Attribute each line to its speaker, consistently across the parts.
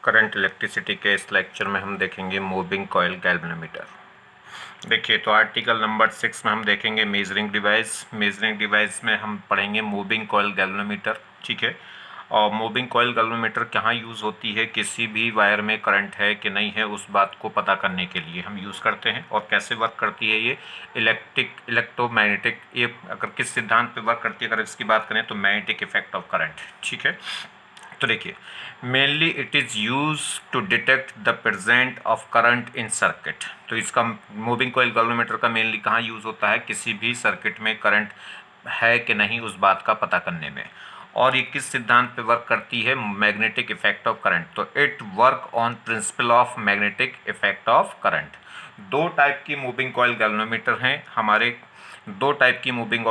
Speaker 1: Current electricity के इस lecture में हम देखेंगे मूविंग कॉइल गैल्वेनोमीटर। देखिए तो आर्टिकल नंबर 6 में हम देखेंगे मेजरिंग डिवाइस में हम पढ़ेंगे मूविंग कॉइल गैल्वेनोमीटर। ठीक है, और मूविंग कॉइल गैल्वेनोमीटर कहाँ यूज़ होती है, किसी भी वायर में करंट है कि नहीं है उस बात को पता करने के लिए हम यूज़ करते हैं। और कैसे वर्क करती है ये इलेक्ट्रोमैग्नेटिक, ये अगर किस सिद्धांत पे वर्क करती है, अगर इसकी बात करें तो मैग्नेटिक इफेक्ट ऑफ करंट। ठीक है, तो देखिए mainly it is use to detect the present of current in circuit. तो इसका मूविंग कॉइल गैल्वेनोमीटर का मेनली कहाँ यूज़ होता है, किसी भी सर्किट में करंट है कि नहीं उस बात का पता करने में। और ये किस सिद्धांत पे वर्क करती है, मैग्नेटिक इफेक्ट ऑफ करंट। तो it work on principle of magnetic effect of current. दो टाइप की मूविंग कॉइल गैल्वेनोमीटर हैं हमारे, दो टाइप की मूविंग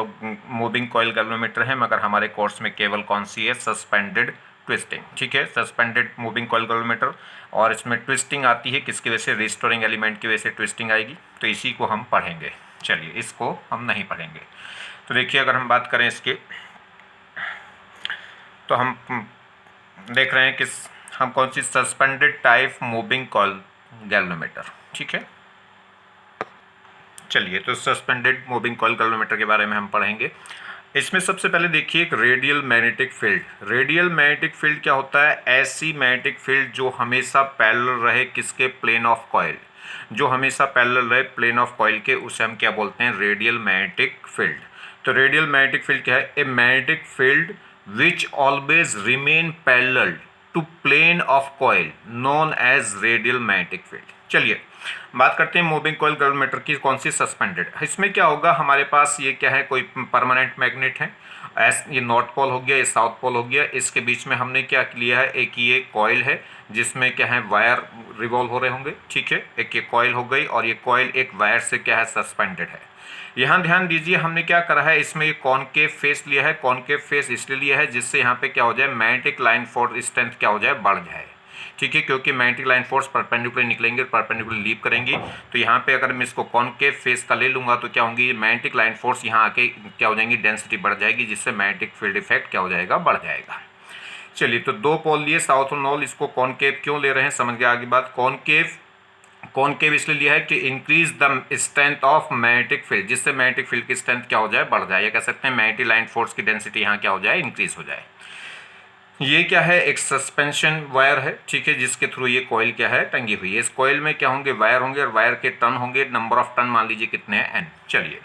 Speaker 1: कॉइल गैल्वेनोमीटर हैं, मगर हमारे कोर्स में केवल कौन सी है, सस्पेंडेड ट्विस्टिंग। ठीक है, सस्पेंडेड मूविंग कॉइल गैल्वेनोमीटर, और इसमें ट्विस्टिंग आती है किसकी वजह से, रिस्टोरिंग एलिमेंट की वजह से ट्विस्टिंग आएगी। तो इसी को हम पढ़ेंगे। चलिए इसको हम नहीं पढ़ेंगे। तो देखिए अगर हम बात करें इसकी, तो हम देख रहे हैं कि हम कौन सी, suspended type moving coil galvanometer. ठीक है, चलिए तो सस्पेंडेड मूविंग कॉइल गैल्वेनोमीटर के बारे में हम पढ़ेंगे। इसमें सबसे पहले देखिए एक radial magnetic field. Radial magnetic field क्या होता है, ऐसी मैग्नेटिक फील्ड जो हमेशा पैरेलल रहे किसके, प्लेन ऑफ कॉइल, जो हमेशा पैरेलल रहे प्लेन ऑफ कॉइल के, उसे हम क्या बोलते हैं, रेडियल मैग्नेटिक फील्ड। तो रेडियल मैग्नेटिक फील्ड क्या है, a magnetic field which always remain parallel to plane of coil known as radial magnetic field. चलिए बात करते हैं मूविंग कॉइल गैल्वेनोमीटर की, कौन सी, सस्पेंडेड। इसमें क्या होगा, हमारे पास ये क्या है, कोई परमानेंट मैग्नेट है, ये नॉर्थ पोल हो गया, ये साउथ पोल हो गया। इसके बीच में हमने क्या लिया है, एक ये कॉइल है जिसमें क्या है, वायर रिवॉल्व हो रहे होंगे। ठीक है, एक ये कॉइल हो गई, और ये कॉइल एक वायर से क्या है, सस्पेंडेड है। यहाँ ध्यान दीजिए हमने क्या करा है, इसमें कॉनकेव फेस लिया है। कॉनकेव फेस इसलिए लिया है जिससे यहाँ पे क्या हो जाए, मैग्नेटिक लाइन फोर्स स्ट्रेंथ क्या हो जाए, बढ़ जाए। ठीक है, क्योंकि मैग्नेटिक लाइन फोर्स परपेंडिकुलर निकलेंगे, परपेंडिकुलर लीव करेंगी। तो यहाँ पे अगर मैं इसको कॉनकेव फेस का ले लूँगा तो क्या होंगी, मैग्नेटिक लाइन फोर्स यहाँ आके क्या हो जाएंगी, डेंसिटी बढ़ जाएगी, जिससे मैग्नेटिक फील्ड इफेक्ट क्या हो जाएगा, बढ़ जाएगा। चलिए तो दो पोल लिए साउथ और नॉर्थ, इसको कॉनकेव क्यों ले रहे हैं, समझ गया आगे बात। कॉनकेव इसलिए लिया है कि increase the strength of magnetic field, जिससे मैग्नेटिक फील्ड की स्ट्रेंथ क्या हो जाए, बढ़ जाए, या कह सकते हैं मैग्नेटिक लाइन फोर्स की डेंसिटी यहाँ क्या हो जाए, इंक्रीज हो जाए। ये क्या है, एक सस्पेंशन वायर है। ठीक है, जिसके थ्रू ये कॉइल क्या है, टंगी हुई है। इस कॉइल में क्या होंगे, वायर होंगे, और वायर के टर्न होंगे, नंबर ऑफ टर्न मान लीजिए कितने हैं, n। चलिए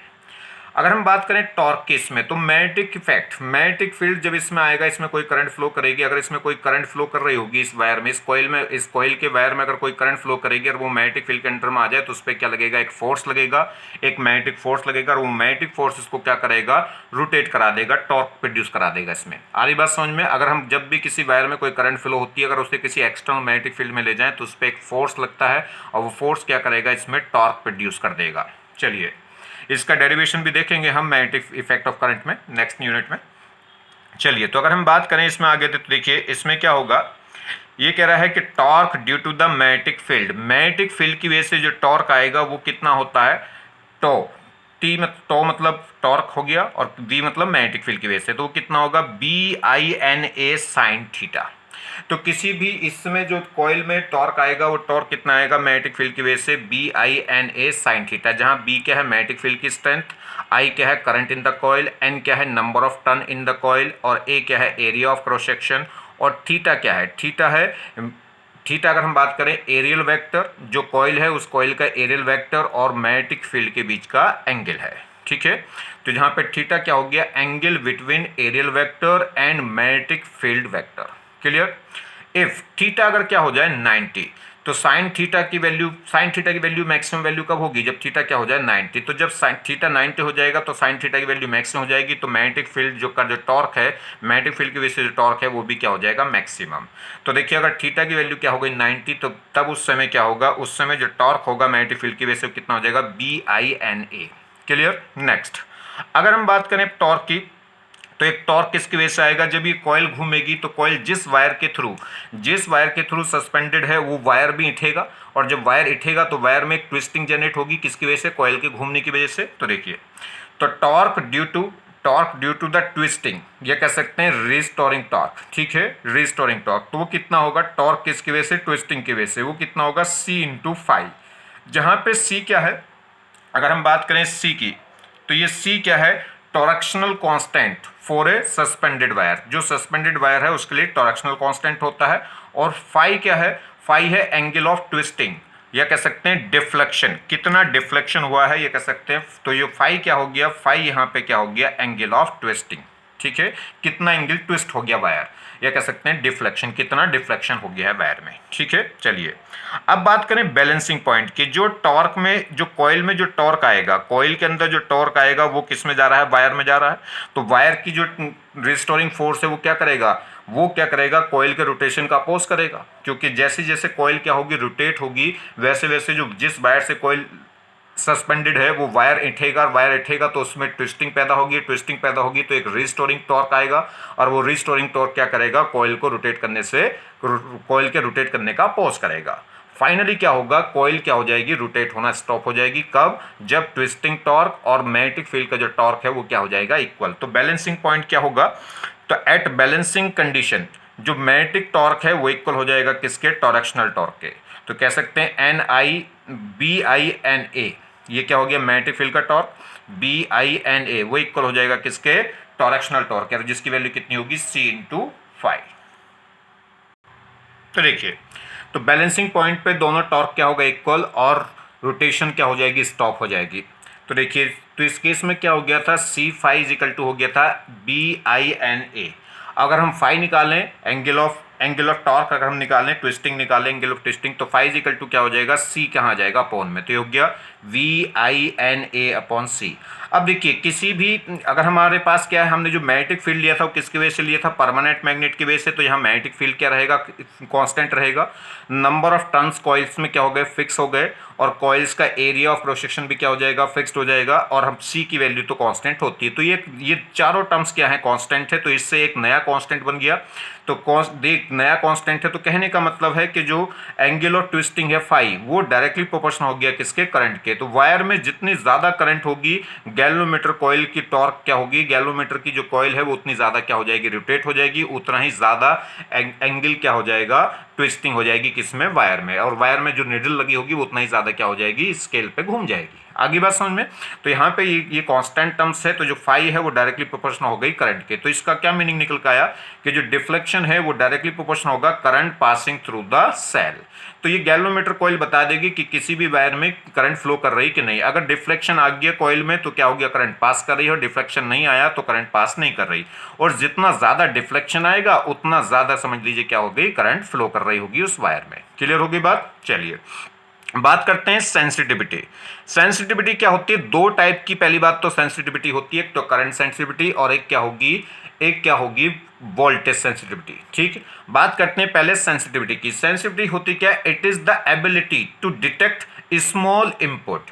Speaker 1: अगर हम बात करें टॉर्क की, इसमें तो मैग्नेटिक इफेक्ट, मैग्नेटिक फील्ड जब इसमें आएगा, इसमें कोई करंट फ्लो करेगी। अगर इसमें कोई करंट फ्लो कर रही होगी इस वायर में, इस कॉइल के वायर में अगर कोई करंट फ्लो करेगी और वो मैग्नेटिक फील्ड के अंडर में आ जाए, तो उस पर क्या लगेगा, एक फोर्स लगेगा, एक मैग्नेटिक फोर्स लगेगा, और वो मैग्नेटिक फोर्स इसको क्या करेगा, रोटेट करा देगा, टॉर्क प्रोड्यूस करा देगा। इसमें आरी बात समझ में। अगर हम जब भी किसी वायर में कोई करंट फ्लो होती है, अगर उसे किसी एक्सटर्नल मैग्नेटिक फील्ड में ले जाएं, तो उस पर एक फोर्स लगता है, और वो फोर्स क्या करेगा, इसमें टॉर्क प्रोड्यूस कर देगा। चलिए इसका डेरिवेशन भी देखेंगे हम मैग्नेटिक इफेक्ट ऑफ करंट में नेक्स्ट यूनिट में। चलिए तो अगर हम बात करें इसमें आगे, तो देखिए इसमें क्या होगा, ये कह रहा है कि torque due to the magnetic field, magnetic field की वजह से जो टॉर्क आएगा वो कितना होता है, टो, टो मतलब टॉर्क हो गया, और बी मतलब मैग्नेटिक फील्ड की वजह से, तो वो कितना होगा, BINA साइन थीटा। तो किसी भी इसमें जो कॉइल में टॉर्क आएगा, वो टॉर्क कितना आएगा, मैग्नेटिक फील्ड की वजह से BINA साइन थीटा, जहां B क्या है, मैग्नेटिक फील्ड की स्ट्रेंथ, I क्या है, current in the coil, N क्या है, number of turn in the coil, और A क्या है, एरिया ऑफ क्रॉस सेक्शन, और थीटा क्या है, थीटा अगर हम बात करें एरियल वेक्टर, जो कॉइल है उस कॉइल का एरियल वेक्टर और मैग्नेटिक फील्ड के बीच का एंगल है। ठीक है, तो जहां पे थीटा क्या हो गया, angle between area vector and magnetic field vector. Clear. If theta अगर क्या हो जाए 90, तो साइन थीटा की वैल्यू मैक्सिमम वैल्यू कब होगी, जब थीटा क्या हो जाए 90। तो जब साइन थीटा 90 हो जाएगा तो साइन थीटा की वैल्यू मैक्सिमम हो जाएगी, तो मैग्नेटिक फील्ड जो टॉर्क है, मैग्नेटिक फील्ड की वजह से जो टॉर्क है वो भी क्या हो जाएगा, मैक्सिमम। तो देखिए अगर थीटा की वैल्यू क्या हो गई 90, तो तब उस समय क्या होगा, उस समय जो टॉर्क होगा मैग्नेटिक फील्ड की वजह से कितना हो जाएगा, BINA। क्लियर। नेक्स्ट अगर हम बात करें टॉर्क की, तो एक टॉर्क किसकी वजह से आएगा, जब ये कॉइल घूमेगी तो कॉइल जिस वायर के थ्रू सस्पेंडेड है वो वायर भी इठेगा, और जब वायर इठेगा तो वायर में एक ट्विस्टिंग जनरेट होगी, किसकी वजह से, कॉइल के घूमने की वजह से। तो देखिए, तो torque due to torque due to the twisting, ये कह सकते हैं रिस्टोरिंग टॉर्क, ठीक है, रिस्टोरिंग टॉर्क। तो वो कितना होगा, टॉर्क किसकी वजह से, ट्विस्टिंग की वजह से, वो कितना होगा c इंटू फाइव, जहाँ पे c क्या है, अगर हम बात करें c की, तो ये c क्या है, torsional constant for a suspended wire, जो सस्पेंडेड वायर है उसके लिए टॉरक्शनल कांस्टेंट होता है। और फाई क्या है, फाई है एंगल ऑफ ट्विस्टिंग, या कह सकते हैं डिफ्लेक्शन, कितना डिफ्लेक्शन हुआ है ये कह सकते हैं। तो ये फाई क्या हो गया, फाई यहाँ पे क्या हो गया, एंगल ऑफ ट्विस्टिंग, ठीक है, कितना एंगल ट्विस्ट हो गया वायर, या कह सकते हैं डिफ्लेक्शन, कितना डिफ्लेक्शन हो गया है वायर में, ठीक है। चलिए अब बात करें बैलेंसिंग पॉइंट की, जो टॉर्क में, जो कॉइल में जो टॉर्क आएगा, कॉइल के अंदर जो टॉर्क आएगा वो किस में जा रहा है, वायर में जा रहा है। तो वायर की जो रिस्टोरिंग फोर्स है वो क्या करेगा, वो क्या करेगा, कॉइल के रोटेशन का अपोज करेगा, क्योंकि जैसे जैसे कॉइल क्या होगी, रोटेट होगी, वैसे वैसे जो जिस वायर से कॉइल सस्पेंडेड है वो वायर उठेगा, वायर उठेगा तो उसमें ट्विस्टिंग पैदा होगी, ट्विस्टिंग पैदा होगी तो एक रिस्टोरिंग टॉर्क आएगा, और वो रिस्टोरिंग टॉर्क क्या करेगा, कॉइल को रोटेट करने से, कॉइल के रोटेट करने का अपोज करेगा। फाइनली क्या होगा, कॉइल क्या हो जाएगी, रोटेट होना स्टॉप हो जाएगी, कब, जब ट्विस्टिंग टॉर्क और मैग्नेटिक फील्ड का जो टॉर्क है वो क्या हो जाएगा, इक्वल। तो बैलेंसिंग पॉइंट क्या होगा, तो एट बैलेंसिंग कंडीशन जो मैग्नेटिक टॉर्क है वो इक्वल हो जाएगा किसके, टॉरक्शनल टॉर्क के। तो कह सकते हैं N I B I N A, ये क्या हो गया, मैग्नेटिक फील्ड का torque, B I N A वो इक्वल हो जाएगा किसके, टॉरक्शनल टॉर्क है, जिसकी वैल्यू कितनी होगी, c इंटू फाइव। तो देखिए, तो बैलेंसिंग पॉइंट पे दोनों टॉर्क क्या होगा, इक्वल, और रोटेशन क्या हो जाएगी, स्टॉप हो जाएगी। तो देखिए, तो इस केस में क्या हो गया था, c फाइव इजिकल टू हो गया था बी आई एन ए। अगर हम फाइव निकालें, एंगल ऑफ टॉर्क अगर हम निकालें, ट्विस्टिंग निकालें, एंगल ऑफ ट्विस्टिंग, तो फाइव इजिकल टू क्या हो जाएगा, c कहाँ आ जाएगा, अपॉन में, तो ये हो गया V I N A upon C. अब देखिए, किसी भी, अगर हमारे पास क्या है, हमने जो मैग्नेटिक फील्ड लिया था वो किसकी वजह से लिया था, परमानेंट मैग्नेट की वजह से, तो यहाँ मैग्नेटिक फील्ड क्या रहेगा, कांस्टेंट रहेगा। नंबर ऑफ टर्न्स कॉइल्स में क्या हो गए, फिक्स हो गए, और कॉइल्स का एरिया ऑफ क्रॉस सेक्शन भी क्या हो जाएगा, फिक्स्ड हो जाएगा, और हम सी की वैल्यू तो कांस्टेंट होती है। तो ये चारों टर्म्स क्या है, कांस्टेंट है, तो इससे एक नया कांस्टेंट बन गया। तो देख, नया कांस्टेंट है, तो कहने का मतलब है कि जो एंगल ऑफ ट्विस्टिंग है फाइव, वो डायरेक्टली प्रोपोर्शनल हो गया किसके, करंट के। तो वायर में जितनी ज़्यादा करंट होगी, गैल्वेनोमीटर कॉइल की टॉर्क क्या होगी, गैल्वेनोमीटर की जो कॉइल है वो उतनी ज़्यादा क्या हो जाएगी, रोटेट हो जाएगी, उतना ही ज़्यादा एंगल क्या हो जाएगा, ट्विस्टिंग हो जाएगी किसमें, वायर में, और वायर में जो निडल लगी होगी वो उतना ही ज़्यादा क्या हो जाएगी, स्केल पे घूम जाएगी। आगे बात समझ में। तो यहाँ पे ये कांस्टेंट टर्म्स है, तो जो फाई है वो डायरेक्टली प्रोपोर्शनल हो गई करंट के। तो इसका क्या मीनिंग निकल के आया कि जो डिफ्लेक्शन है वो डायरेक्टली प्रोपोर्शनल होगा current passing through the cell. तो ये गैल्वेनोमीटर कॉइल बता देगी कि किसी भी वायर में करंट फ्लो कर रही कि नहीं। अगर डिफ्लेक्शन आ गया कॉइल में तो क्या हो गया, करंट पास कर रही है, और डिफ्लेक्शन नहीं आया तो करंट पास नहीं कर रही। और जितना ज़्यादा डिफ्लेक्शन आएगा उतना ज़्यादा समझ लीजिए क्या हो गई, करंट फ्लो कर रही होगी उस वायर में। क्लियर होगी बात। चलिए बात करते हैं सेंसिटिविटी। सेंसिटिविटी क्या होती है, दो टाइप की। पहली बात तो सेंसिटिविटी होती है, एक तो करंट सेंसिटिविटी, और एक क्या होगी वोल्टेज सेंसिटिविटी। ठीक, बात करते हैं पहले सेंसिटिविटी की। सेंसिटिविटी होती क्या है, it is the ability to detect small input.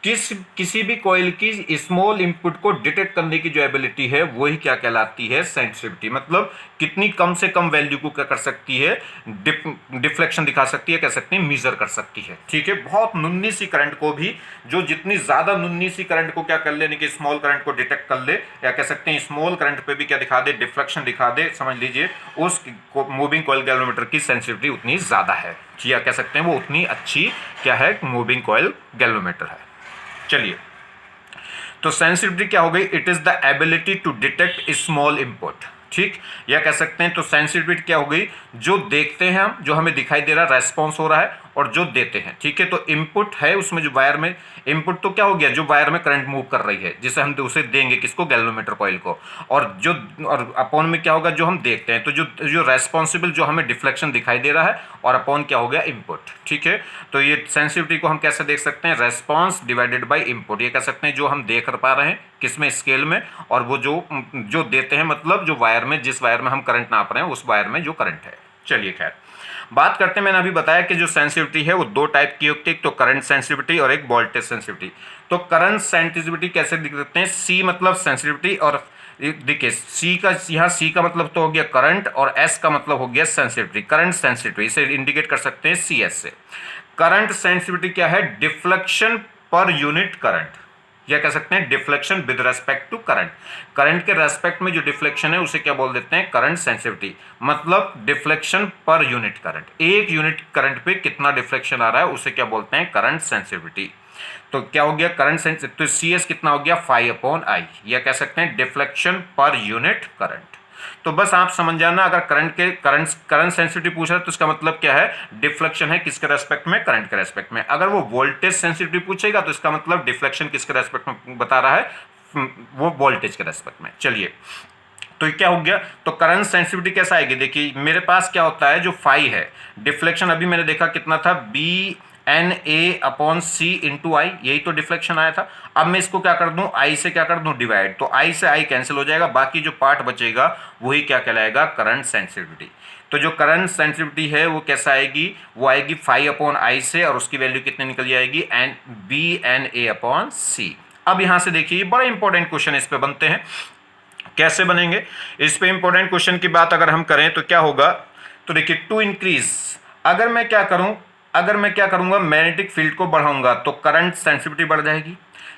Speaker 1: किसी भी कॉइल की स्मॉल इनपुट को डिटेक्ट करने की जो एबिलिटी है वही क्या कहलाती है, सेंसिटिविटी। मतलब कितनी कम से कम वैल्यू को क्या कर सकती है, डिफ्लेक्शन दिखा सकती है, कह सकते हैं मीजर कर सकती है। ठीक है, बहुत नुन्नी सी करंट को भी, जो जितनी ज्यादा नुन्नी सी करंट को क्या कर लेने की, स्मॉल करंट को डिटेक्ट कर ले, या कह सकते हैं स्मॉल करंट पे भी क्या दिखा दे, डिफ्लेक्शन दिखा दे, समझ लीजिए उस मूविंग कॉइल गैल्वेनोमीटर की सेंसिटिविटी उतनी ज्यादा है, या कह सकते हैं वो उतनी अच्छी क्या है, मूविंग कॉइल गैल्वेनोमीटर है। चलिए, तो सेंसिटिविटी क्या हो गई, it is the ability to detect small input. ठीक, या कह सकते हैं तो सेंसिटिविटी क्या हो गई, जो देखते हैं हम, जो हमें दिखाई दे रहा है, रेस्पॉन्स हो रहा है, और जो देते हैं। ठीक है, तो इनपुट है उसमें, जो वायर में इनपुट तो क्या हो गया, जो वायर में करंट मूव कर रही है, जिसे हम उसे देंगे किसको, गैल्वेनोमीटर कॉइल को, और अपॉन में क्या होगा, जो हम देखते हैं। तो जो रेस्पॉन्सिबल, जो हमें डिफ्लेक्शन दिखाई दे रहा है, और अपॉन क्या हो गया, इनपुट। ठीक है, तो ये सेंसिटिविटी को हम कैसे देख सकते हैं, रेस्पॉन्स डिवाइडेड बाई इनपुट। ये कह सकते हैं जो हम देख पा रहे हैं किसमें, स्केल में, और वो जो देते हैं, मतलब जो वायर में, जिस वायर में हम करंट नाप रहे हैं उस वायर में जो करंट है। चलिए खैर बात करते हैं, मैंने अभी बताया कि जो सेंसिटिविटी है वो दो टाइप की होती है, एक तो करंट सेंसिटिविटी और एक वोल्टेज सेंसिटिविटी। तो करंट सेंसिटिविटी कैसे दिख सकते हैं, सी मतलब सेंसिटिविटी, और देखिए सी का, यहाँ सी का मतलब तो हो गया करंट, और एस का मतलब हो गया सेंसिटिविटी, करंट सेंसिटिविटी, इसे इंडिकेट कर सकते हैं सी एस से। करंट सेंसिटिविटी क्या है, डिफ्लेक्शन पर यूनिट करंट। या कह सकते हैं deflection with respect to current. Current के रेस्पेक्ट में जो डिफ्लेक्शन है उसे क्या बोल देते हैं, करंट सेंसिटिविटी, मतलब डिफ्लेक्शन पर यूनिट करंट, एक यूनिट करंट पे कितना डिफ्लेक्शन आ रहा है उसे क्या बोलते हैं, करंट सेंसिटिविटी। तो क्या हो गया करंट सेंसिटिविटी, तो सी एस कितना हो गया 5/I, या कह सकते हैं डिफ्लेक्शन पर यूनिट करंट। तो बस आप समझ जाना, अगर करंट सेंसिटिविटी पूछ रहा है तो इसका मतलब क्या है, डिफ्लेक्शन है किसके रेस्पेक्ट में, करंट के रेस्पेक्ट में। अगर वो वोल्टेज सेंसिटिविटी पूछेगा तो इसका मतलब डिफ्लेक्शन किसके रेस्पेक्ट में बता रहा है, वो वोल्टेज के रेस्पेक्ट में। चलिए, तो ये क्या हो गया, तो करंट सेंसिटिविटी कैसा आएगी, देखिए मेरे पास क्या होता है जो फाई है, डिफ्लेक्शन अभी मैंने देखा कितना था, BNA/C इंटू आई, यही तो डिफ्लेक्शन आया था। अब मैं इसको क्या कर दूं, आई से क्या कर दूं डिवाइड, तो आई से आई कैंसिल हो जाएगा, बाकी जो पार्ट बचेगा वही क्या कहलाएगा, करंट सेंसिटिविटी। तो जो करंट सेंसिटिविटी है वो कैसा आएगी, वो आएगी 5/I से, और उसकी वैल्यू कितनी निकल जाएगी, BNA/C। अब यहां से देखिए बड़ा इंपॉर्टेंट क्वेश्चन इस पे बनते हैं, कैसे बनेंगे इस पे इंपॉर्टेंट क्वेश्चन की बात अगर हम करें तो क्या होगा, तो देखिए टू इंक्रीज, अगर मैं क्या करूंगा मैग्नेटिक फील्ड को बढ़ाऊंगा तो करंट सेंसिटिविटी बढ़ जाएगी।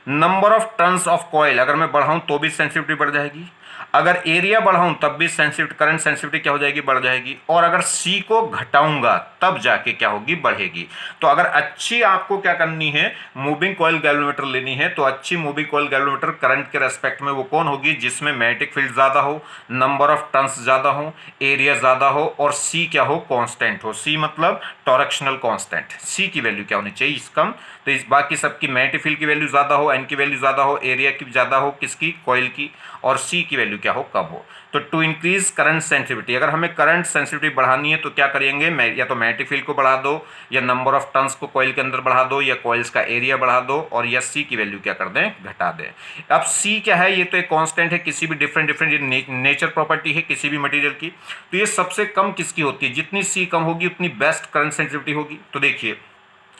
Speaker 1: Number of turns of coil अगर मैं बढ़ाऊं तो भी सेंसिटिविटी बढ़ जाएगी। अगर एरिया बढ़ाऊं तब भी करंट सेंसिटिविटी क्या हो जाएगी, बढ़ जाएगी। और अगर सी को घटाऊंगा तब जाके क्या होगी, बढ़ेगी। तो अगर अच्छी आपको क्या करनी है, मूविंग कॉइल गैल्वेनोमीटर लेनी है, तो अच्छी मूविंग कॉइल गैल्वेनोमीटर करंट के रेस्पेक्ट में वो कौन होगी, जिसमें मैग्नेटिक फील्ड ज्यादा हो, नंबर ऑफ टर्न्स ज्यादा हो, एरिया ज्यादा हो, और सी क्या हो, कांस्टेंट हो। सी मतलब टॉरक्शनल कांस्टेंट, सी की वैल्यू क्या होनी चाहिए, इस कम। तो इस बाकी सबकी मैग्नेटिक फील्ड की वैल्यू ज्यादा हो, एन की वैल्यू ज्यादा हो, एरिया की ज्यादा हो, किसकी, कॉइल की, और सी की वैल्यू क्या हो, कम हो। तो टू इंक्रीज करंट सेंसिटिविटी, अगर हमें करंट सेंसिटिविटी बढ़ानी है तो क्या करेंगे, या तो मैग्नेटिक फील्ड को बढ़ा दो, या नंबर ऑफ टर्न्स को कॉइल के अंदर बढ़ा दो, या कॉइल्स का एरिया बढ़ा दो, और या सी की वैल्यू क्या कर दें, घटा दें। अब सी क्या है, ये तो एक कांस्टेंट है, किसी भी डिफरेंट नेचर प्रॉपर्टी है किसी भी मटेरियल की। तो ये सबसे कम किसकी होती है, जितनी सी कम होगी उतनी बेस्ट करंट सेंसिटिविटी होगी। तो देखिए,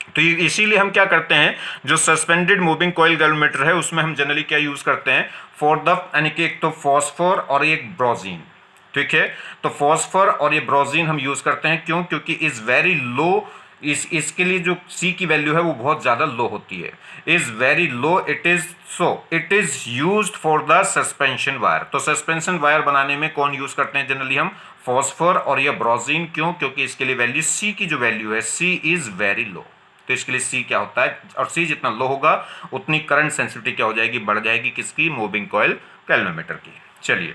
Speaker 1: तो इसीलिए हम क्या करते हैं, जो सस्पेंडेड मूविंग कॉइल गैल्वेनोमीटर है उसमें हम जनरली क्या यूज करते हैं, फॉर द, यानी कि एक तो फॉस्फोर और एक ब्रोजीन, ठीक है। तो फॉस्फोर और ये ब्रोजीन हम यूज करते हैं, क्यों, क्योंकि इज वेरी लो, इसके लिए जो सी की वैल्यू है वो बहुत ज़्यादा लो होती है, is very low, it is used for the suspension wire. तो सस्पेंशन वायर बनाने में कौन यूज करते हैं जनरली, हम फॉस्फोर और ये ब्रोजीन। क्यों, क्योंकि इसके लिए वैल्यू, सी की जो वैल्यू है, सी इज वेरी लो, तो इसके लिए सी क्या होता है, और सी जितना लो होगा उतनी करंट सेंसिटिविटी क्या हो जाएगी, बढ़ जाएगी, किसकी, मूविंग कॉइल गैल्वेनोमीटर की। चलिए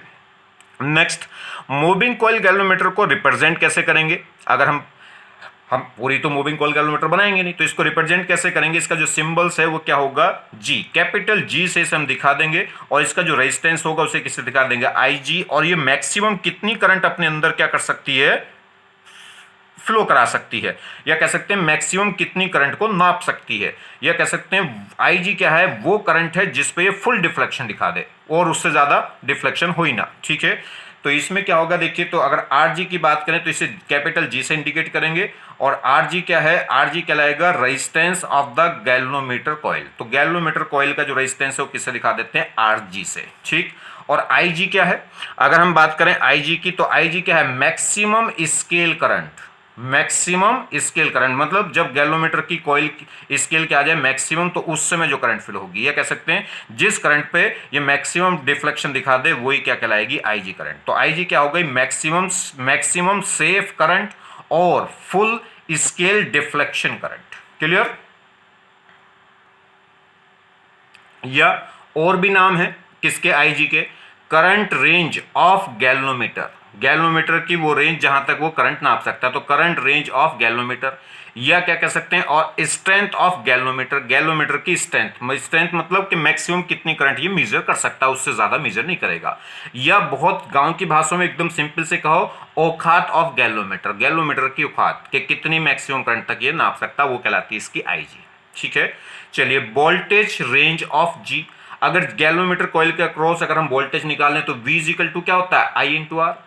Speaker 1: नेक्स्ट, मूविंग कॉइल गैल्वेनोमीटर को रिप्रेजेंट कैसे करेंगे, अगर हम पूरी तो मूविंग कॉइल गैल्वेनोमीटर बनाएंगे नहीं, तो इसको रिप्रेजेंट कैसे करेंगे, इसका जो सिंबल्स है वो क्या होगा, जी, कैपिटल जी से इसे हम दिखा देंगे, और इसका जो रेजिस्टेंस होगा उसे किससे दिखा देंगे, आई जी। और ये मैक्सिमम कितनी करंट अपने अंदर क्या कर सकती है, फ्लो करा सकती है, या कह सकते हैं मैक्सिमम कितनी करंट को नाप सकती है, या कह सकते हैं आईजी क्या है, वो करंट है जिस पे ये फुल डिफ्लेक्शन दिखा दे और उससे ज्यादा डिफ्लेक्शन हो ही ना, ठीक है। तो इसमें क्या होगा देखिए, तो अगर आर जी की बात करें तो इसे कैपिटल जी से इंडिकेट करेंगे, और आर जी क्या है, आर जी कहलाएगा resistance of the galvanometer coil. तो गैल्वेनोमीटर कॉइल का जो रेजिस्टेंस है वो किससे दिखा देते हैं, आर जी से, ठीक। और आई जी क्या है, अगर हम बात करें आई जी की, तो आई जी क्या है, maximum scale current, maximum scale current, मतलब जब गैल्वेनोमीटर की कॉइल स्केल क्या आ जाए मैक्सिमम, तो उस समय जो करंट फ्लो होगी, या कह सकते हैं जिस करंट पे ये मैक्सिमम डिफ्लेक्शन दिखा दे वही क्या कहलाएगी, आईजी करंट। तो आईजी क्या हो गई, मैक्सिमम सेफ करंट और full scale deflection current. Clear, या और भी नाम है किसके, आईजी के, current range of galvanometer, galvanometer की वो रेंज जहां तक वो करंट नाप सकता है, तो करंट रेंज ऑफ गैल्वेनोमीटर, या क्या कह सकते हैं, और स्ट्रेंथ ऑफ गैल्वेनोमीटर, गैल्वेनोमीटर की स्ट्रेंथ मतलब कि मैक्सिमम कितनी करंट ये मेजर कर सकता है, उससे ज्यादा मेजर नहीं करेगा। या बहुत गांव की भाषा में एकदम सिंपल से कहो, औकात ऑफ गैल्वेनोमीटर, गैल्वेनोमीटर की औकात कि कितनी मैक्सिमम करंट तक ये नाप सकता है, वो कहलाती है इसकी आईजी, ठीक है। चलिए, वोल्टेज रेंज ऑफ जी, अगर गैल्वेनोमीटर कॉइल के अक्रॉस अगर हम वोल्टेज निकालें तो V इक्वल टू क्या होता है, I इंटू आर।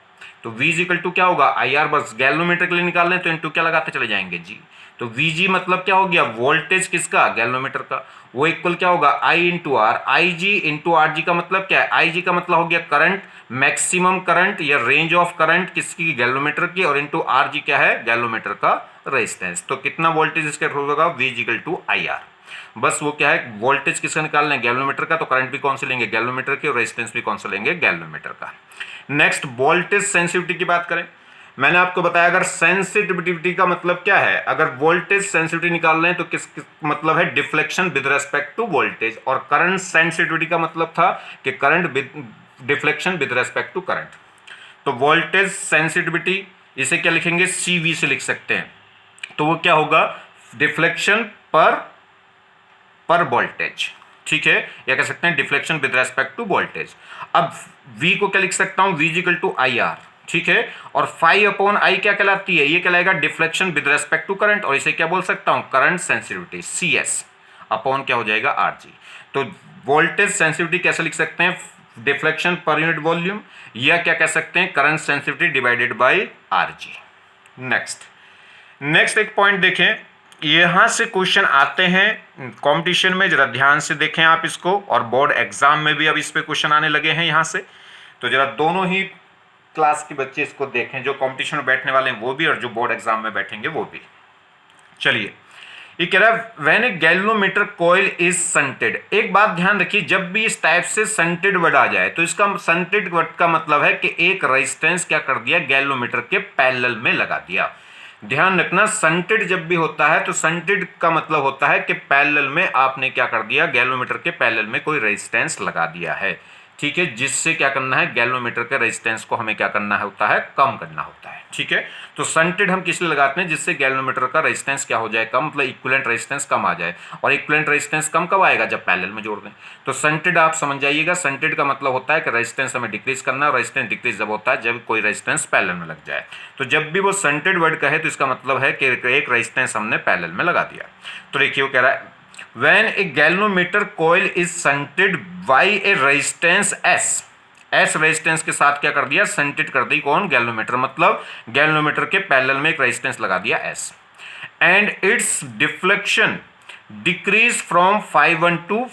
Speaker 1: तो V इक्वल टू क्या होगा, आई आर, बस गैल्वेनोमीटर के लिए निकाल लें तो इंटू क्या लगाते चले जाएंगे, जी। तो VG मतलब क्या हो गया, वोल्टेज किसका, गैल्वेनोमीटर का, वो इक्वल क्या होगा, I into R. I G into R G का मतलब क्या है, आई जी का मतलब हो गया करंट, मैक्सिमम करंट या रेंज ऑफ करंट किसकी, गैल्वेनोमीटर की, और इंटू आर जी क्या है, गैल्वेनोमीटर का रेजिस्टेंस। तो कितना वोल्टेज इसके होगा, V equal to I R. बस वो क्या है, वोल्टेज किसका निकालना है, गैल्वेनोमीटर का, तो करंट भी कौन से लेंगे, गैल्वेनोमीटर के, और रेजिस्टेंस भी कौन सा लेंगे, गैल्वेनोमीटर का। नेक्स्ट वोल्टेज सेंसिटिविटी की बात करें। मैंने आपको बताया अगर सेंसिटिविटी का मतलब क्या है, अगर वोल्टेज सेंसिटिविटी निकाल रहे हैं तो किस मतलब है, deflection with respect to voltage, और करंट सेंसिटिविटी का मतलब था कि current deflection with respect to current. तो वोल्टेज सेंसिटिविटी इसे क्या लिखेंगे, CV से लिख सकते हैं, तो वो क्या होगा, डिफ्लेक्शन पर वोल्टेज, ठीक है, या कह सकते हैं deflection with respect to voltage. अब V को क्या लिख सकता हूं, V इक्वल टू IR, ठीक है, और फाई अपॉन आई क्या कहलाती है, ये कहलाएगा deflection with respect to current, और इसे क्या बोल सकता हूं, करंट सेंसिटिविटी, CS अपॉन क्या हो जाएगा, RG। तो वोल्टेज सेंसिटिविटी कैसे लिख सकते हैं, डिफ्लेक्शन पर यूनिट वॉल्यूम, या क्या कह सकते हैं, current sensitivity divided by RG। Next एक पॉइंट देखें, यहां से क्वेश्चन आते हैं कंपटीशन में, जरा ध्यान से देखें आप इसको, और बोर्ड एग्जाम में भी अब इस पे क्वेश्चन आने लगे हैं यहां से, तो जरा दोनों ही क्लास के बच्चे इसको देखें, जो कंपटीशन में बैठने वाले हैं वो भी, और जो बोर्ड एग्जाम में बैठेंगे वो भी। चलिए, ये कह रहा है when a galvanometer coil is shunted. एक बात ध्यान रखिए, जब भी इस टाइप से संटेड वर्ड आ जाए तो इसका संटेड वर्ड का मतलब है कि एक रेजिस्टेंस क्या कर दिया, गैल्वेनोमीटर के पैरेलल में लगा दिया। ध्यान रखना, संटेड जब भी होता है तो संटेड का मतलब होता है कि पैरेलल में आपने क्या कर दिया, गैल्वेनोमीटर के पैरेलल में कोई रेजिस्टेंस लगा दिया है, ठीक है, जिससे क्या करना है, गैल्वेनोमीटर के रेजिस्टेंस को हमें क्या करना होता है, कम करना होता है, ठीक है। तो संटेड हम किस लिए लगाते हैं, जिससे गैल्वेनोमीटर का रेजिस्टेंस क्या हो जाए, कम, मतलब इक्विवेलेंट रेजिस्टेंस कम आ जाए, और इक्विवेलेंट रेजिस्टेंस कम कब आएगा, जब पैरेलल में जोड़ दें। तो संटेड आप समझ जाइएगा, संटेड का मतलब होता है कि रेजिस्टेंस हमें डिक्रीज करना है, रेजिस्टेंस डिक्रीज जब होता है जब कोई रेजिस्टेंस पैरेलल में लग जाए। तो जब भी वो संटेड वर्ड कहे तो इसका मतलब है कि एक रेजिस्टेंस हमने पैरेलल में लगा दिया। तो देखिए वो कह रहा है when a galvanometer coil is shunted by a resistance S resistance के साथ क्या कर दिया, शंटेड कर दी, कौन, गैल्वेनोमीटर, मतलब गैल्वेनोमीटर के पैरेलल में एक रेजिस्टेंस लगा दिया S, and its deflection decrease from φ1 to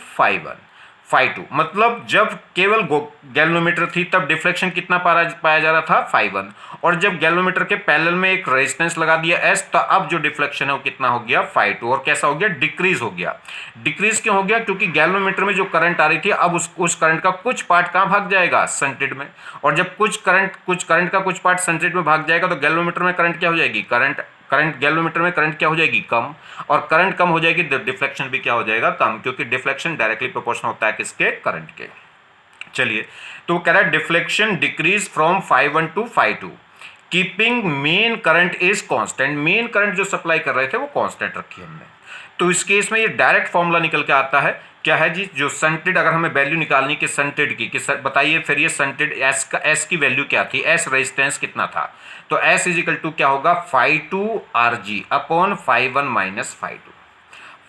Speaker 1: φ2, मतलब जब केवल गैल्वेनोमीटर थी तब डिफ्लेक्शन कितना पाया जा रहा था, φ1, और जब गैल्वेनोमीटर के पैरेलल में एक रेजिस्टेंस लगा दिया S, तो अब जो डिफ्लेक्शन है वो कितना हो गया, φ2, और कैसा हो गया, डिक्रीज हो गया। डिक्रीज क्यों हो गया, क्योंकि गैल्वेनोमीटर में जो करंट आ रही थी अब उस करंट का कुछ पार्ट कहाँ भाग जाएगा, शंटेड में, और जब कुछ करंट का कुछ पार्ट शंटेड में भाग जाएगा तो गैल्वेनोमीटर में करंट क्या हो जाएगी, करंट गैल्वेनोमीटर में करंट क्या हो जाएगी, कम, और करंट कम हो जाएगी, डिफ्लेक्शन भी क्या हो जाएगा, कम, क्योंकि डिफ्लेक्शन डायरेक्टली प्रोपोर्शनल होता है किसके, करंट के। चलिए, तो कह रहा है deflection decrease from φ1 to φ2, keeping main current is constant. Main current जो सप्लाई कर रहे थे वो कांस्टेंट रखी हमने। तो इस केस में ये डायरेक्ट फॉर्मूला निकल के आता है, क्या है जी, जो शंटेड, अगर हमें वैल्यू निकालनी कि शंटेड की, कि बताइए फिर ये शंटेड एस की वैल्यू क्या थी, एस रेजिस्टेंस कितना था, तो एस इज इक्वल टू क्या होगा, φ2 RG upon φ1 minus φ2,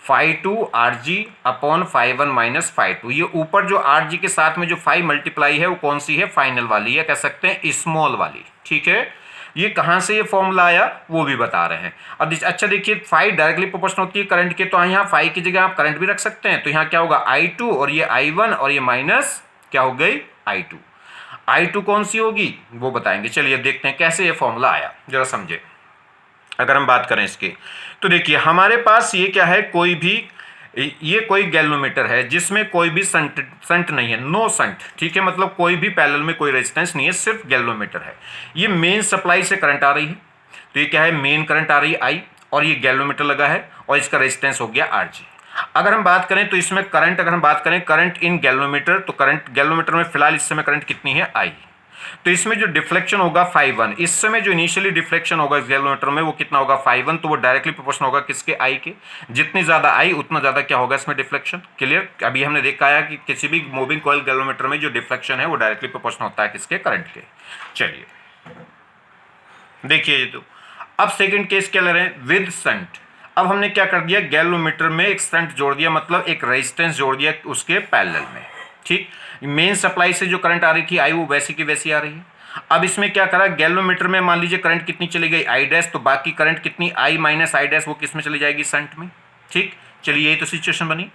Speaker 1: φ2 RG upon φ1 minus φ2। ये ऊपर जो RG के साथ में जो फाई मल्टीप्लाई है वो कौन सी है, फाइनल वाली, या कह सकते हैं स्मॉल वाली, ठीक है। ये कहां से ये फॉर्मूला आया वो भी बता रहे हैं। अब अच्छा देखिए, फाई डायरेक्टली प्रोपोर्शनल होती है करंट के, तो यहाँ फाई की जगह आप करंट भी रख सकते हैं, तो यहाँ क्या होगा, I2, और ये I1, और ये माइनस क्या हो गई, I2 कौन सी होगी वो बताएंगे। चलिए देखते हैं कैसे ये फॉर्मूला आया, जरा समझे। अगर हम बात करें इसकी, तो देखिए हमारे पास ये क्या है, ये कोई गैल्वेनोमीटर है जिसमें कोई भी संट नहीं है, नो संट, ठीक है, मतलब कोई भी पैरेलल में कोई रेजिस्टेंस नहीं है, सिर्फ गैल्वेनोमीटर है। ये मेन सप्लाई से करंट आ रही है, तो ये क्या है, मेन करंट आ रही है I, और ये गैल्वेनोमीटर लगा है, और इसका रेजिस्टेंस हो गया RG। अगर हम बात करें तो इसमें करंट, अगर हम बात करें करंट इन गैल्वेनोमीटर, तो करंट गैल्वेनोमीटर में फिलहाल इस समय करंट कितनी है, I। तो इसमें जो डिफ्लेक्शन होगा φ1, इस समय जो इनिशियली डिफ्लेक्शन होगा इस गैल्वेनोमीटर में वो कितना होगा, φ1, तो वो डायरेक्टली प्रोपोर्शनल होगा किसके, I के। जितनी ज्यादा I उतना ज्यादा क्या होगा इसमें डिफ्लेक्शन। क्लियर, अभी हमने देखा है कि किसी भी मूविंग कॉइल गैल्वेनोमीटर में जो डिफ्लेक्शन है वो डायरेक्टली प्रोपोर्शनल होता है किसके, करंट के। चलिए देखिए, तो अब सेकेंड केस क्या ले रहे हैं, विद शंट। अब हमने क्या कर दिया, गैल्वेनोमीटर में एक शंट जोड़ दिया, मतलब एक रेजिस्टेंस जोड़ दिया उसके पैरेलल में, ठीक। मेन सप्लाई से जो करंट आ रही थी I, वो वैसी की वैसी आ रही है। अब इसमें क्या करा, गैल्वेनोमीटर में मान लीजिए करंट कितनी चली गई, I डैश, तो बाकी करंट कितनी I माइनस I डैश वो किस में चली जाएगी, शंट में, ठीक। चलिए यही तो सिचुएशन बनी।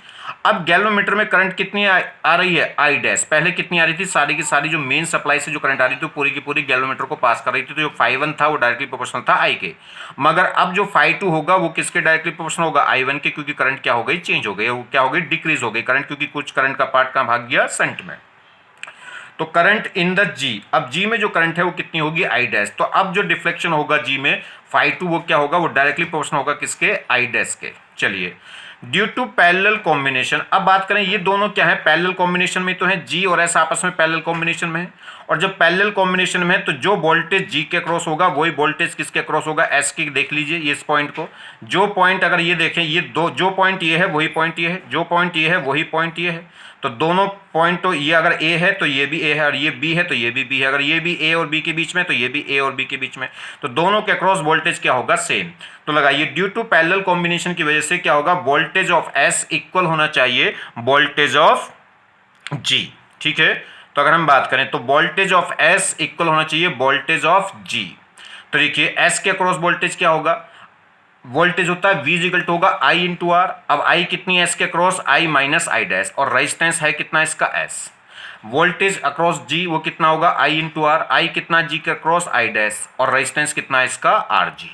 Speaker 1: अब गैल्वेनोमीटर में करंट कितनी आ रही है, आई डैश। पहले कितनी आ रही थी, सारी की सारी जो मेन सप्लाई से जो करंट आ रही थी पूरी की पूरी गैल्वेनोमीटर को पास कर रही थी। तो जो φ1 था वो डायरेक्टली प्रोपोर्शनल था आई के। मगर अब जो φ2 होगा वो किसके डायरेक्टली प्रोपोर्शनल होगा, I1 के, क्योंकि करंट क्या हो गई, चेंज हो गई, वो क्या हो गई, डिक्रीज हो गई करंट, क्योंकि कुछ करंट का पार्ट कहाँ भाग गया, शंट में। तो करंट इन द जी, अब जी में जो करंट है वो कितनी होगी, आई डैश। तो अब जो डिफ्लेक्शन होगा जी में φ2 वो क्या होगा, वो डायरेक्टली प्रोपोर्शनल होगा किसके, आई डैश के। चलिए ड्यू टू पैरेलल कॉम्बिनेशन, अब बात करें ये दोनों क्या है, पैरेलल कॉम्बिनेशन में तो है, जी और एस आपस में पैरेलल कॉम्बिनेशन में है। और जब पैरेलल कॉम्बिनेशन में है तो जो वोल्टेज जी के क्रॉस होगा वही वोल्टेज किसके क्रॉस होगा, एस की। देख लीजिए ये इस पॉइंट को, जो पॉइंट अगर ये देखें, ये दो, जो पॉइंट ये है वही पॉइंट ये है, जो पॉइंट ये है वही पॉइंट ये है। तो दोनों पॉइंट, तो ये अगर ए है तो ये भी ए है, और ये बी है तो ये भी बी है। अगर ये भी ए और बी के बीच में तो ये भी ए और बी के बीच में, तो दोनों के अक्रॉस वोल्टेज क्या होगा, सेम। तो लगाइए ड्यू टू पैरेलल कॉम्बिनेशन की वजह से क्या होगा, वोल्टेज ऑफ एस इक्वल होना चाहिए वोल्टेज ऑफ जी। ठीक है, तो अगर हम बात करें तो वोल्टेज ऑफ एस इक्वल होना चाहिए वोल्टेज ऑफ जी। तो देखिए एस के अक्रॉस वोल्टेज क्या होगा, वोल्टेज होता है V इक्वल टू होगा I इंटू आर। अब I कितनी है एस के cross, I minus I dash, और रेजिस्टेंस है कितना इसका S। वोल्टेज अक्रॉस G वो कितना होगा, I इंटू आर, I कितना G के क्रॉस I डैश, और रेजिस्टेंस कितना है इसका RG।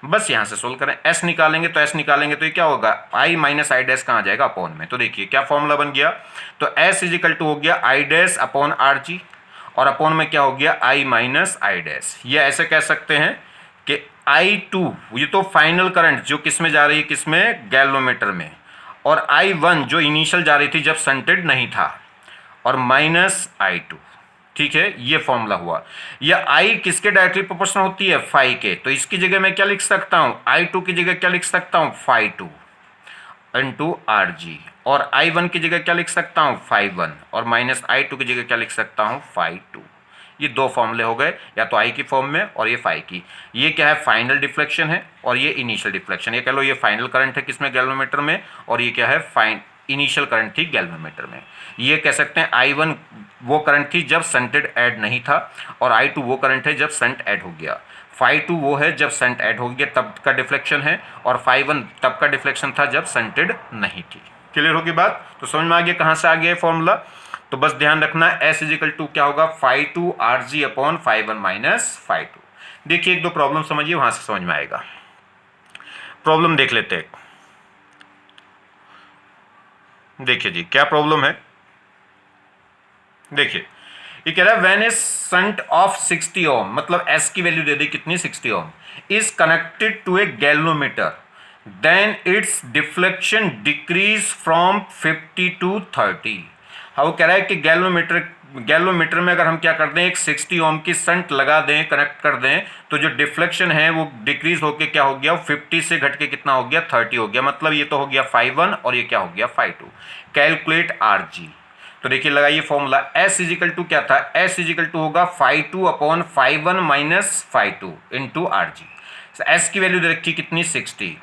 Speaker 1: बस यहां से सोल्व करें, S निकालेंगे तो S निकालेंगे तो ये क्या होगा, I माइनस आई डैश कहाँ जाएगा, अपॉन में। तो देखिए क्या फॉर्मूला बन गया, तो S इक्वल टू हो गया I डैश अपॉन RG, और अपॉन में क्या हो गया, I माइनस आई डैश। ये ऐसे कह सकते हैं कि I2 ये तो फाइनल करंट जो किस में जा रही है, किस में, गैल्वेनोमीटर में, और I1 जो इनिशियल जा रही थी जब शंटेड नहीं था, और माइनस I2। ठीक है, ये फॉर्मूला हुआ। यह I किसके डायरेक्टली प्रोपोर्शनल होती है, फाई के। तो इसकी जगह मैं क्या लिख सकता हूं, I2 की जगह क्या लिख सकता हूं, φ2 इंटू RG, और I1 की जगह क्या लिख सकता हूं, φ1, और माइनस I2 की जगह क्या लिख सकता हूं, φ2। ये दो फॉर्मूले हो गए, या तो I की फॉर्म में और ये फाई की। ये क्या है, फाइनल डिफ्लेक्शन है, और ये इनिशियल डिफ्लेक्शन। ये कह लो ये फाइनल करंट है किसमें, गैल्वेनोमीटर में, और ये क्या है, इनिशियल करंट थी गैल्वेनोमीटर में। ये कह सकते हैं I1 वो करंट थी जब शंटेड ऐड नहीं था, और I2 वो करंट है जब शंट ऐड हो गया। φ2 वो है जब शंट ऐड हो गया तब का डिफ्लेक्शन है, और φ1 तब का डिफ्लेक्शन था जब शंटेड नहीं थी। क्लियर होगी बात, तो समझ में आ गया कहाँ से आ गया फॉर्मूला। तो बस ध्यान रखना S इजिकल टू क्या होगा, φ2 RG अपॉन φ1 माइनस φ2। देखिए एक दो प्रॉब्लम समझिए, वहां से समझ में आएगा। प्रॉब्लम देख लेते हैं। देखिए जी क्या प्रॉब्लम है, देखिए ये कह रहा है when a shunt of 60 ohm, मतलब S की वैल्यू दे दी कितनी, 60 ohm, is connected to a galvanometer, then its deflection decrease from 50 to 30। हाँ वो कह रहा है कि गैल्वेनोमीटर में अगर हम क्या कर दें, एक 60 ओम की शंट लगा दें, कनेक्ट कर दें, तो जो डिफ्लेक्शन है वो डिक्रीज होके क्या हो गया, 50 से घट के कितना हो गया, 30 हो गया। मतलब ये तो हो गया φ1 और ये क्या हो गया, φ2। Calculate RG। तो देखिए लगाइए फॉर्मूला, S इजिकल टू क्या था, S इजिकल टू होगा φ2 upon φ1 minus φ2 into RG। S की वैल्यू दे रखी कितनी, 60,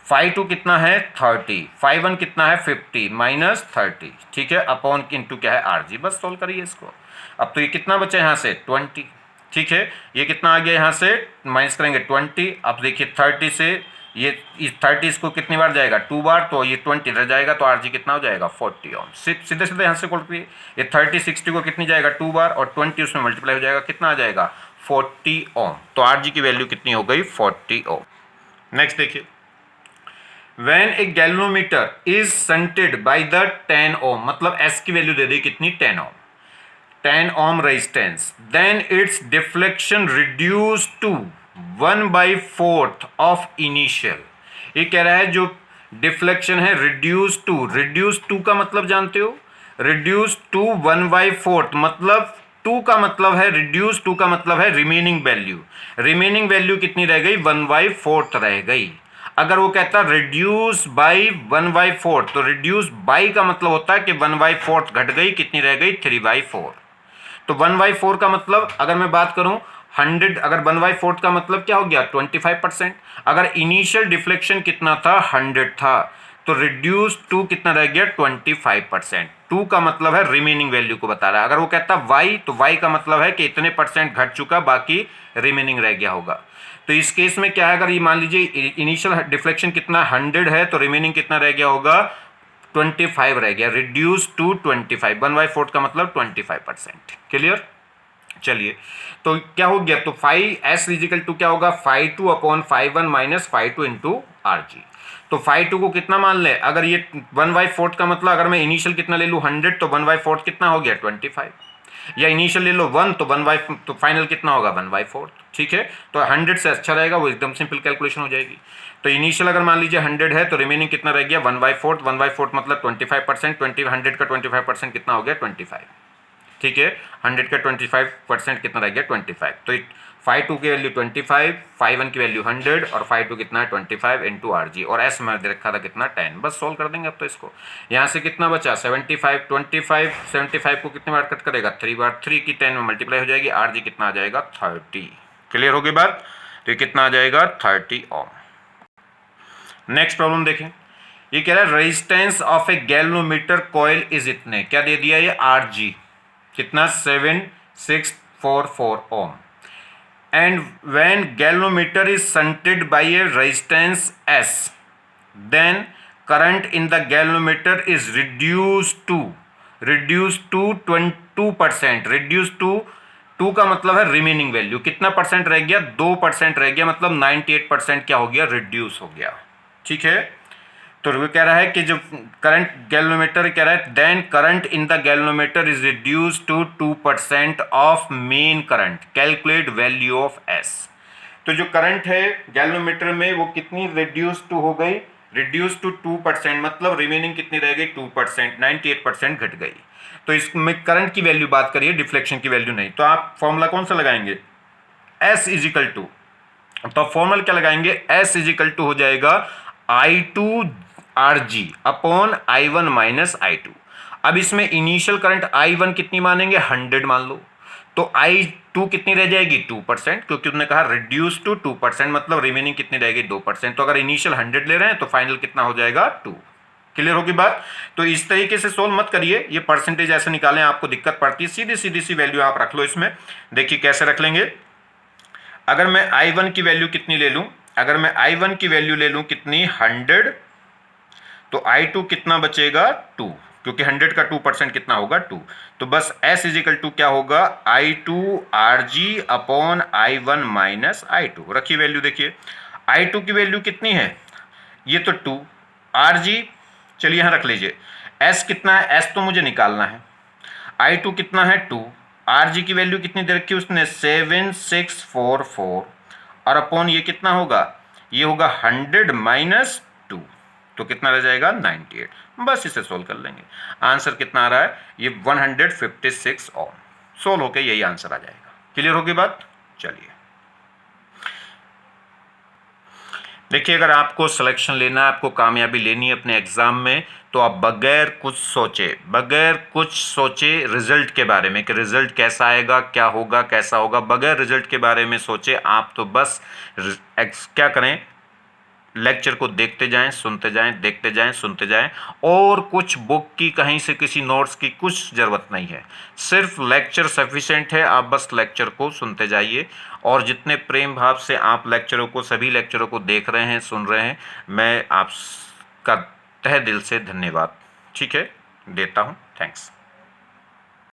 Speaker 1: φ2 कितना है 30, φ1 कितना है 50 माइनस 30। ठीक है, अपॉन इंटू क्या है RG। बस सोल्व करिए इसको। अब तो ये कितना बचा यहाँ से 20। ठीक है, ये कितना आ गया यहाँ से, माइनस करेंगे 20। अब देखिए 30 से ये 30 इसको कितनी बार जाएगा, 2 बार, तो ये 20 रह जाएगा, तो RG कितना हो जाएगा 40 ओम। सीधे सीधे यहाँ से कॉल करिए, ये 30 60 को कितनी जाएगा 2 बार, और 20 उसमें मल्टीप्लाई हो जाएगा, कितना आ जाएगा 40 ओम। तो RG की वैल्यू कितनी हो गई, 40 ओम। नेक्स्ट देखिए, When a galvanometer is shunted by the 10 ohm, मतलब S की वैल्यू दे दी कितनी, 10 ohm, 10 ohm resistance, then its deflection reduced to 1/4 of initial। ये कह रहा है जो डिफ्लेक्शन है रिड्यूस टू का मतलब जानते हो, रिड्यूस टू 1/4, मतलब 2 का मतलब है, रिड्यूस 2 का मतलब है रिमेनिंग वैल्यू। रिमेनिंग वैल्यू कितनी रह गई, 1/4 रह गई। अगर वो कहता रिड्यूस बाई 1/4, तो रिड्यूस बाई का मतलब होता है कि 1/4 घट गई, कितनी रह गई 3/4। तो 1/4 का मतलब अगर मैं बात करूं 100, अगर 1/4 का मतलब क्या हो गया 25%। अगर इनिशियल डिफ्लेक्शन कितना था 100 था, तो रिड्यूस टू कितना रह गया 25%। 2 का मतलब है रिमेनिंग वैल्यू को बता रहा है। अगर वो कहता y, तो y का मतलब है कि इतने परसेंट घट चुका, बाकी रिमेनिंग रह गया होगा। तो इस केस में क्या है, अगर ये मान लीजिए इनिशियल डिफ्लेक्शन कितना 100 है तो रिमेनिंग कितना रह गया होगा 25 रह गया, रिड्यूस टू 25, 1/4 का मतलब 25%। क्लियर। चलिए तो क्या हो गया, तो फाई एस इजिकल टू क्या होगा, φ2 upon φ1 minus φ2 into R G. तो φ2 को कितना मान ले, अगर ये 1/4 का मतलब अगर मैं इनिशियल कितना ले लूँ 100 तो 1/4 कितना हो गया 25, या इनिशियल ले लो 1 तो तो फाइनल कितना होगा 1/4। ठीक है, तो 100 से अच्छा रहेगा, वो एकदम सिंपल कैलकुलेशन हो जाएगी। तो इनिशियल अगर मान लीजिए 100 है तो रिमेनिंग कितना रह गया 1/4, 1/4 मतलब 25%, 100 का 25% कितना हो गया 25। ठीक है, 100 का 25% कितना रह गया 25। तो φ2 की वैल्यू 25, φ1 की वैल्यू 100 और φ2 कितना है 25 इंटू आर जी, और एस में दे रखा था कितना 10। बस सोल्व कर देंगे अब तो इसको। यहाँ से कितना बचा 75, 25, 75 को कितने बार कट करेगा 3 बार, 3 की 10 में मल्टीप्लाई हो जाएगी, आर जी कितना आ जाएगा 30। क्लियर होगी बात, तो ये कितना आ जाएगा 30 ओम। नेक्स्ट प्रॉब्लम देखें, ये कह रहा है resistance of A galvanometer coil is इतने, क्या दे दिया ये आर जी कितना 7644 ओम, and when galvanometer is shunted by a resistance S, then current in the galvanometer is reduced to 22%, reduced to 2 का मतलब है रिमेनिंग वैल्यू, कितना परसेंट रह गया 2% रह गया, मतलब 98% क्या हो गया रिड्यूस हो गया। ठीक है, तो वो कह रहा है कि जो करंट गैल्वेनोमीटर कह रहा है then current in the galvanometer is reduce to 2% of main current, calculate value of S. तो जो करंट है गैल्वेनोमीटर में वो कितनी रिड्यूस टू हो गई, रिड्यूस टू 2%, मतलब रिमेनिंग कितनी रह गई 2%, 98% घट गई। तो इसमें करंट की वैल्यू बात करिए, डिफ्लेक्शन की वैल्यू नहीं। तो आप फॉर्मूला कौन सा लगाएंगे, एस इजिकल टू, तो फॉर्मूला क्या लगाएंगे, एस इजिकल टू हो जाएगा I2 R G upon I1 minus I2। अब इसमें इनिशियल करंट I1 कितनी मानेंगे 100 मान लो, तो I2 कितनी रह जाएगी 2%, क्योंकि उन्होंने कहा रिड्यूस टू 2%, मतलब रिमेनिंग कितनी रहेगी 2%। तो अगर इनिशियल 100 ले रहे हैं तो फाइनल कितना हो जाएगा 2। क्लियर होगी बात। तो इस तरीके से सोल्व मत करिए, ये परसेंटेज ऐसे निकालें आपको दिक्कत पड़ती है, सीधी सीधी सी वैल्यू आप रख लो इसमें। देखिए कैसे रख लेंगे, अगर मैं I1 की वैल्यू कितनी ले लूं, अगर मैं I1 की वैल्यू ले लूं कितनी 100, तो I2 कितना बचेगा 2, क्योंकि 100 का 2% कितना होगा 2। तो बस S इजिकल टू क्या होगा I2 RG upon I1 minus I2। रखिए वैल्यू, देखिए I2 की वैल्यू कितनी है, ये तो 2, RG चलिए यहाँ रख लीजिए, S कितना है, S तो मुझे निकालना है, I2 कितना है 2, RG की वैल्यू कितनी दे रखी है उसने 7644, और अपॉन ये कितना होगा, ये होगा 100 माइनस 2, तो कितना रह जाएगा 98। बस इसे सोल्व कर लेंगे, आंसर कितना आ रहा है ये 156 ओम। सोल्व होके यही आंसर आ जाएगा। क्लियर होगी बात। चलिए देखिए, अगर आपको सिलेक्शन लेना है, आपको कामयाबी लेनी है अपने एग्जाम में, तो आप बगैर कुछ सोचे रिजल्ट के बारे में कि रिजल्ट कैसा आएगा, क्या होगा, कैसा होगा, बगैर रिजल्ट के बारे में सोचे आप तो बस क्या करें, लेक्चर को देखते जाएं, सुनते जाएं, देखते जाएं, सुनते जाएं, और कुछ बुक की कहीं से किसी नोट्स की कुछ ज़रूरत नहीं है, सिर्फ लेक्चर सफिशिएंट है। आप बस लेक्चर को सुनते जाइए, और जितने प्रेम भाव से आप लेक्चरों को, सभी लेक्चरों को देख रहे हैं, सुन रहे हैं, मैं आपका तहे दिल से धन्यवाद ठीक है देता हूँ। थैंक्स।